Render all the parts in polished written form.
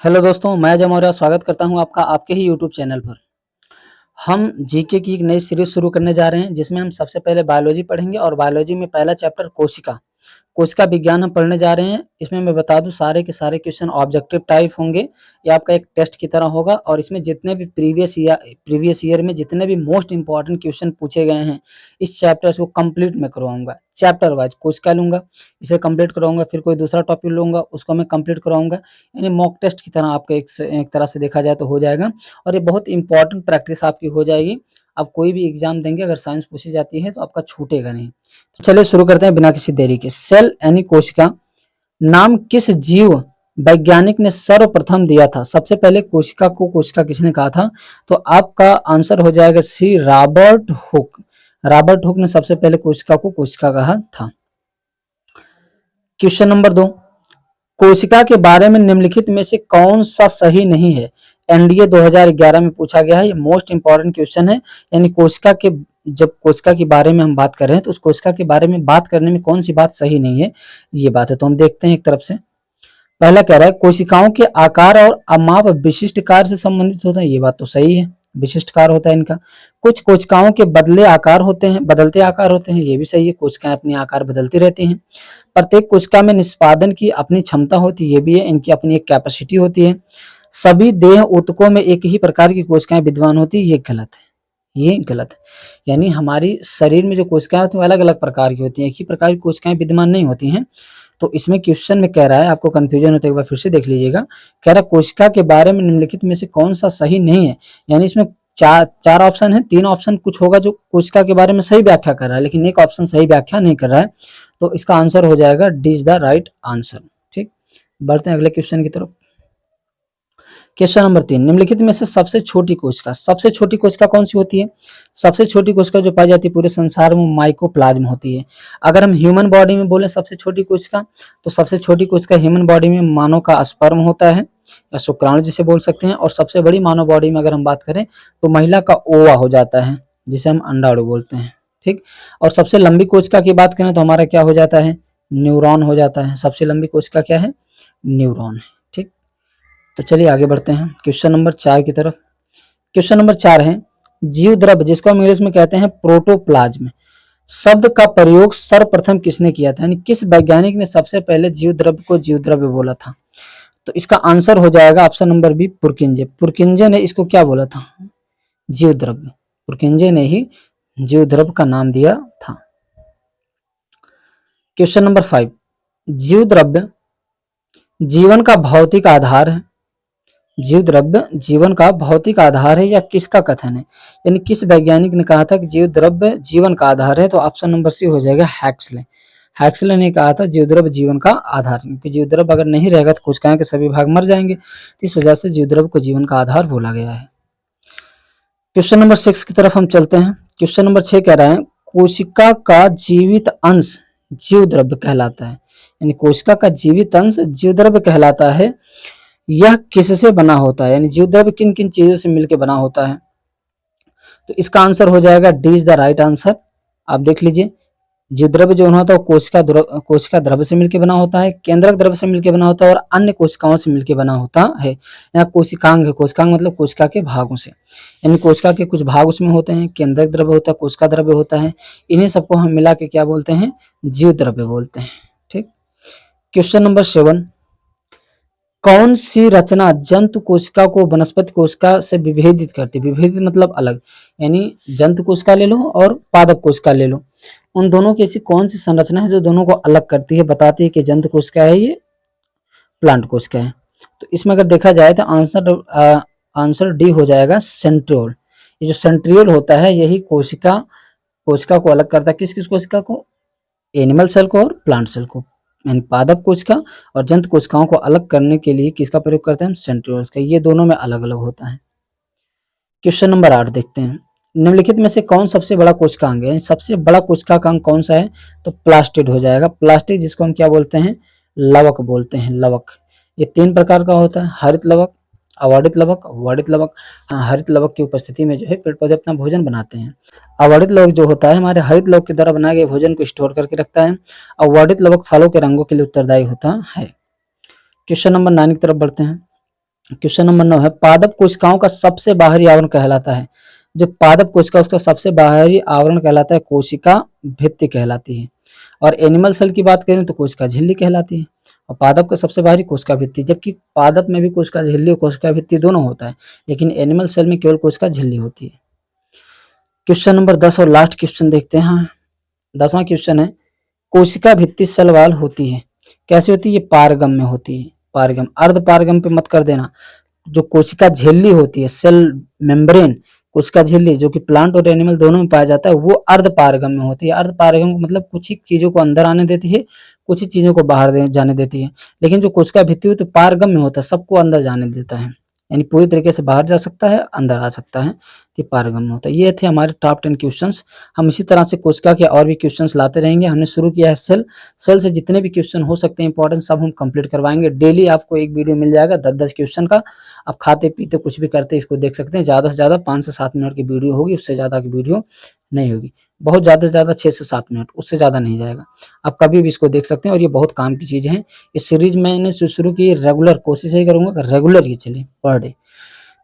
Hello दोस्तों, मैं अजय मौर्य स्वागत करता हूं आपका आपके ही यूट्यूब चैनल पर। हम जीके की एक नई सीरीज शुरू करने जा रहे हैं जिसमें हम सबसे पहले बायोलॉजी पढ़ेंगे और बायोलॉजी में पहला चैप्टर कोशिका कोशिका विज्ञान हम पढ़ने जा रहे हैं। इसमें मैं बता दूं सारे के सारे क्वेश्चन ऑब्जेक्टिव टाइप होंगे। ये आपका एक टेस्ट की तरह होगा और इसमें जितने भी प्रीवियस ईयर में जितने भी मोस्ट इंपॉर्टेंट क्वेश्चन पूछे गए हैं इस चैप्टर से वो कंप्लीट मैं करवाऊंगा। चैप्टर वाइज कोशिका लूंगा, इसे कंप्लीट कराऊंगा, फिर कोई दूसरा टॉपिक लूंगा उसको मैं कंप्लीट कराऊंगा। यानी मॉक टेस्ट की तरह आपका एक तरह से देखा जाए तो हो जाएगा और ये बहुत इंपॉर्टेंट प्रैक्टिस आपकी हो जाएगी। आप कोई भी एग्जाम देंगे अगर साइंस पूछी जाती है तो आपका छूटेगा नहीं। तो चलिए शुरू करते हैं बिना किसी देरी के। सेल यानी कोशिका नाम किस जीव वैज्ञानिक ने सर्वप्रथम दिया था? सबसे पहले कोशिका को कोशिका किसने कहा था? तो आपका आंसर हो जाएगा सी, रॉबर्ट हुक। रॉबर्ट हुक ने सबसे पहले कोशिका को कोशिका कहा था। क्वेश्चन नंबर 2, कोशिका के बारे में निम्नलिखित में से कौन सा सही नहीं है? एनडीए 2011 में पूछा गया है, ये मोस्ट इंपॉर्टेंट क्वेश्चन है। यानी कोशिका के जब कोशिका के बारे में हम बात कर रहे हैं तो उस कोशिका के बारे में बात करने में कौन सी बात सही नहीं है, ये बात है। तो हम देखते हैं एक तरफ से। पहला कह रहा है कोशिकाओं के आकार और अमाप विशिष्ट कार्य से संबंधित होता है, ये बात तो सही है, विशिष्ट कार्य होता है इनका। कुछ कोशिकाओं के बदलते आकार होते हैं, ये भी सही है, कोशिकाएं अपने आकार बदलती रहती हैं। प्रत्येक कोशिका में निष्पादन की अपनी क्षमता होती है, ये भी है, इनकी अपनी एक कैपेसिटी होती है। सभी देह ऊतकों में एक ही प्रकार की कोशिकाएं विद्यमान होती है, ये गलत है, ये गलत है। यानी हमारी शरीर में जो कोशिकाएं होती हैं अलग अलग प्रकार की होती हैं, एक ही प्रकार की कोशिकाएं विद्यमान नहीं होती हैं। तो इसमें क्वेश्चन में कह रहा है, आपको कंफ्यूजन होता है एक बार फिर से देख लीजिएगा। कह रहा है कोशिका के बारे में निम्नलिखित में से कौन सा सही नहीं है। यानी इसमें चार ऑप्शन है, 3 ऑप्शन कुछ होगा जो कोशिका के बारे में सही व्याख्या कर रहा है, लेकिन एक ऑप्शन सही व्याख्या नहीं कर रहा है। तो इसका आंसर हो जाएगा D is the right answer. ठीक, बढ़ते हैं अगले क्वेश्चन की तरफ। क्वेश्चन नंबर 3, निम्नलिखित में से सबसे छोटी कोशिका कौन सी होती है? सबसे छोटी कोशिका जो पाई जाती है पूरे संसार में माइकोप्लाज्म होती है। अगर हम ह्यूमन बॉडी में बोले सबसे छोटी कोशिका, तो सबसे छोटी कोशिका ह्यूमन बॉडी में मानव का स्पर्म होता है या शुक्राणु जिसे बोल सकते हैं। और सबसे बड़ी मानव बॉडी में अगर हम बात करें तो महिला का ओवा हो जाता है जिसे हम अंडाणु बोलते हैं। ठीक, और सबसे लंबी कोशिका की बात करें तो हमारा क्या हो जाता है? न्यूरॉन हो जाता है। सबसे लंबी कोशिका क्या है? न्यूरॉन है। ठीक, तो चलिए आगे बढ़ते हैं क्वेश्चन नंबर 4 की तरफ। क्वेश्चन नंबर 4 है जीव द्रव्य, जिसको हम इंग्लिश में कहते हैं प्रोटोप्लाज्म, शब्द का प्रयोग सर्वप्रथम किसने किया था? यानी किस वैज्ञानिक ने सबसे पहले जीव द्रव्य को जीव द्रव्य बोला था? तो इसका आंसर हो जाएगा option number B, Purkinje. Purkinje ने इसको क्या बोला था? जीव द्रव्य। पुरकिंजे ने ही जीव द्रव्य का नाम दिया था। क्वेश्चन नंबर 5, जीव द्रव्य जीवन का भौतिक आधार है। जीव द्रव्य जीवन का भौतिक आधार है या किसका कथन है? यानी किस वैज्ञानिक ने कहा था कि जीव द्रव्य जीवन का आधार है? तो ऑप्शन नंबर सी हो जाएगा, हैक्सले। हैक्सले ने कहा था जीव द्रव्य जीवन का आधार, क्योंकि जीव द्रव्य अगर नहीं रहेगा तो कोशिकाएं के सभी भाग मर जाएंगे। तो इस वजह से जीव द्रव्य को जीवन का आधार बोला गया है। क्वेश्चन नंबर 6 की तरफ हम चलते हैं। क्वेश्चन नंबर 6 कह रहा है कोशिका का जीवित अंश जीव द्रव्य कहलाता है। यानी कोशिका का जीवित अंश जीव द्रव्य कहलाता है। यह किससे बना होता है? यानी जीव द्रव्य किन किन चीजों से मिलकर बना होता है? तो इसका आंसर हो जाएगा D is the right answer. आप देख लीजिए, जीव द्रव्य जो होता है कोशिका द्रव्य से मिलकर बना होता है, केंद्रक द्रव्य से मिलकर बना होता है और अन्य कोशिकाओं से मिलकर बना होता है। यहाँ कोशिकांग है, कोशिकांग मतलब कोशिका के भागों से। यानी कोशिका के कुछ भाग उसमें होते हैं, केंद्रक द्रव्य होता है, कोशिका द्रव्य होता है। इन्हीं सबको हम मिला के क्या बोलते हैं? जीव द्रव्य बोलते हैं। ठीक, क्वेश्चन नंबर 7, कौन सी रचना जंतु कोशिका को वनस्पति कोशिका से विभेदित करती है? विभेदित मतलब अलग, यानी जंतु कोशिका ले लो और पादप कोशिका ले लो, उन दोनों की ऐसी कौन सी संरचना है जो दोनों को अलग करती है, बताती है कि जंतु कोशिका है, ये प्लांट कोशिका है? तो इसमें अगर देखा जाए तो आंसर डी हो जाएगा, सेंट्रियोल। ये जो सेंट्रियोल होता है यही कोशिका को अलग करता है। किस किस कोशिका को? एनिमल सेल को और प्लांट सेल को। यानी पादप कोशिका और जंतु कोशिकाओं को अलग करने के लिए किसका प्रयोग करते हैं? हम सेंट्रियोल्स का। ये दोनों में अलग अलग होता है। क्वेश्चन नंबर 8 देखते हैं, निम्नलिखित में से कौन सबसे बड़ा कोशिकांग है? सबसे बड़ा कोशिकांग कौन सा है? तो प्लास्टिड हो जाएगा। प्लास्टिड जिसको हम क्या बोलते हैं? लवक बोलते हैं, लवक। ये 3 प्रकार का होता है, हरित लवक, अवर्णित लवक, वर्णित लवक। हरित लवक की उपस्थिति में जो है पेड़ पौधे अपना भोजन बनाते हैं। अवर्णित लवक जो होता है हमारे हरित लवक के द्वारा बनाए गए भोजन को स्टोर करके रखता है। अवर्णित लवक फलों के रंगों के लिए उत्तरदायी होता है। क्वेश्चन नंबर 9 की तरफ बढ़ते हैं। क्वेश्चन नंबर 9 है, पादप कोशिकाओं का सबसे बाहरी आवरण कहलाता है। जो पादप कोशिका उसका सबसे बाहरी आवरण कहलाता है कोशिका भित्ति कहलाती है। और एनिमल सेल की बात करें तो कोशिका झिल्ली कहलाती है। और पादप का सबसे बाहरी कोशिका भित्ति, जबकि पादप में भी कोशिका झिल्ली और कोशिका भित्ति दोनों होता है, लेकिन एनिमल सेल में केवल कोशिका झिल्ली होती है। क्वेश्चन नंबर 10 और लास्ट क्वेश्चन देखते हैं। 10वां क्वेश्चन है, कोशिका भित्ति सेल वॉल होती है, कैसे होती है? ये पारगम में होती है। पारगम, अर्ध पारगम पे मत कर देना। जो कोशिका झिल्ली होती है, सेल मेम्ब्रेन, कोशिका झिल्ली जो कि प्लांट और एनिमल दोनों में पाया जाता है, वो अर्ध पारगम में होती है। अर्ध पारगम मतलब कुछ ही चीजों को अंदर आने देती है, कुछ ही चीजों को बाहर जाने देती है। लेकिन जो कोशिका भित्ति तो पारगम में होता है, सबको अंदर जाने देता है, यानी पूरी तरीके से बाहर जा सकता है, अंदर आ सकता है, ये पारगम में होता है। ये थे हमारे टॉप 10 क्वेश्चंस। हम इसी तरह से कोशिका के और भी क्वेश्चंस लाते रहेंगे। हमने शुरू किया है सेल से जितने भी क्वेश्चन हो सकते हैं इंपॉर्टेंट, सब हम कंप्लीट करवाएंगे। डेली आपको एक वीडियो मिल जाएगा 10-10 क्वेश्चन का। आप खाते पीते कुछ भी करते इसको देख सकते हैं। ज़्यादा से ज़्यादा 5 से 7 मिनट की वीडियो होगी, उससे ज़्यादा की वीडियो नहीं होगी। बहुत ज़्यादा से ज़्यादा 6 से 7 मिनट, उससे ज़्यादा नहीं जाएगा। आप कभी भी इसको देख सकते हैं और ये बहुत काम की चीज़ें हैं। इस सीरीज मैंने शुरू की, रेगुलर कोशिश यही करूँगा कि रेगुलर ये चले पर डे।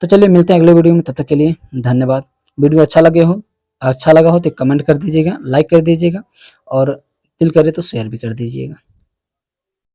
तो चलिए मिलते हैं अगले वीडियो में, तब तक के लिए धन्यवाद। वीडियो अच्छा लगा हो तो कमेंट कर दीजिएगा, लाइक कर दीजिएगा और दिल करे तो शेयर भी कर दीजिएगा।